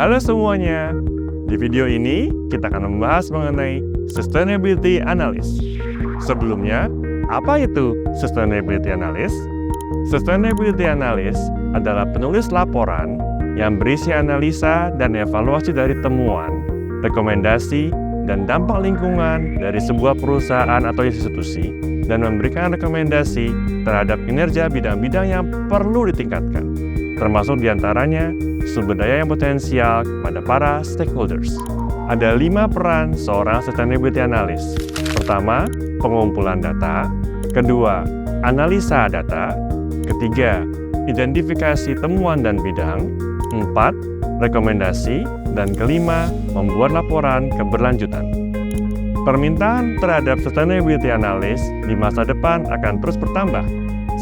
Halo semuanya, di video ini kita akan membahas mengenai Sustainability Analyst. Sebelumnya, apa itu Sustainability Analyst? Sustainability Analyst adalah penulis laporan yang berisi analisa dan evaluasi dari temuan, rekomendasi, dan dampak lingkungan dari sebuah perusahaan atau institusi dan memberikan rekomendasi terhadap kinerja bidang-bidang yang perlu ditingkatkan, termasuk diantaranya sumber daya yang potensial kepada para stakeholders. Ada 5 peran seorang Sustainability Analyst. Pertama, pengumpulan data. Kedua, analisa data. Ketiga, identifikasi temuan dan bidang. 4, rekomendasi. Dan kelima, membuat laporan keberlanjutan. Permintaan terhadap Sustainability Analyst di masa depan akan terus bertambah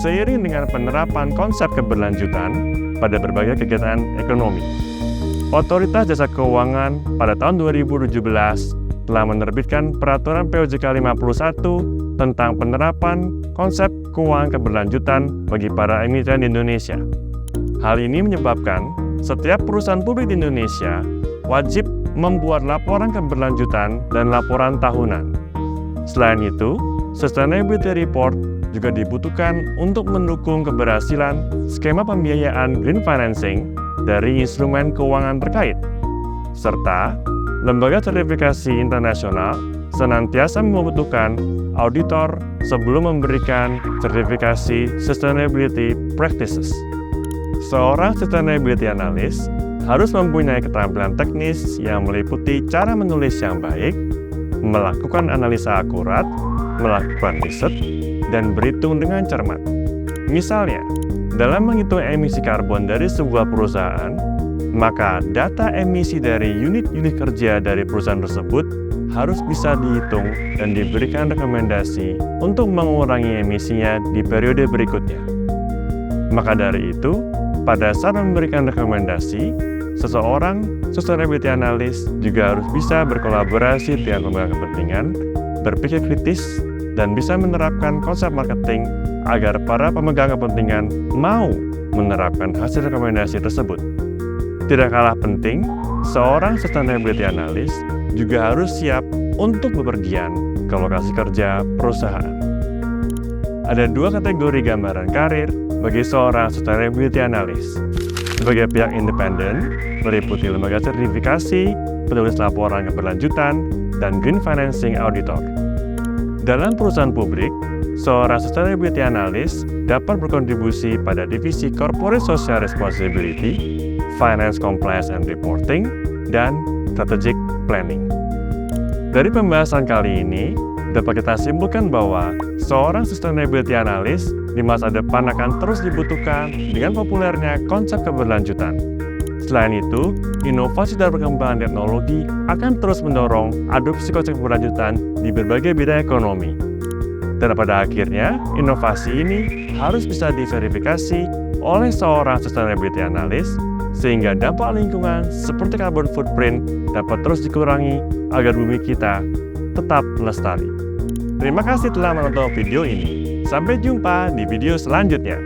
seiring dengan penerapan konsep keberlanjutan pada berbagai kegiatan ekonomi. Otoritas Jasa Keuangan pada tahun 2017 telah menerbitkan Peraturan POJK 51 tentang penerapan konsep keuangan keberlanjutan bagi para emiten di Indonesia. Hal ini menyebabkan setiap perusahaan publik di Indonesia wajib membuat laporan keberlanjutan dan laporan tahunan. Selain itu, Sustainability Report juga dibutuhkan untuk mendukung keberhasilan skema pembiayaan green financing dari instrumen keuangan terkait. Serta, lembaga sertifikasi internasional senantiasa membutuhkan auditor sebelum memberikan sertifikasi Sustainability Practices. Seorang Sustainability Analyst harus mempunyai keterampilan teknis yang meliputi cara menulis yang baik, melakukan analisa akurat, melakukan riset, dan berhitung dengan cermat. Misalnya, dalam menghitung emisi karbon dari sebuah perusahaan, maka data emisi dari unit-unit kerja dari perusahaan tersebut harus bisa dihitung dan diberikan rekomendasi untuk mengurangi emisinya di periode berikutnya. Maka dari itu, pada saat memberikan rekomendasi, seseorang Sustainability Analyst juga harus bisa berkolaborasi dengan lembaga kepentingan, berpikir kritis, dan bisa menerapkan konsep marketing agar para pemegang kepentingan mau menerapkan hasil rekomendasi tersebut. Tidak kalah penting, seorang Sustainability Analyst juga harus siap untuk bepergian ke lokasi kerja perusahaan. Ada 2 kategori gambaran karir bagi seorang Sustainability Analyst. Sebagai pihak independen, meliputi lembaga sertifikasi, penulis laporan keberlanjutan, dan green financing auditor. Dalam perusahaan publik, seorang Sustainability Analyst dapat berkontribusi pada divisi Corporate Social Responsibility, Finance Compliance and Reporting, dan Strategic Planning. Dari pembahasan kali ini, dapat kita simpulkan bahwa seorang Sustainability Analyst di masa depan akan terus dibutuhkan dengan populernya konsep keberlanjutan. Selain itu, inovasi dan perkembangan teknologi akan terus mendorong adopsi konsep keberlanjutan di berbagai bidang ekonomi. Dan pada akhirnya, inovasi ini harus bisa diverifikasi oleh seorang Sustainability Analyst sehingga dampak lingkungan seperti carbon footprint dapat terus dikurangi agar bumi kita tetap lestari. Terima kasih telah menonton video ini. Sampai jumpa di video selanjutnya.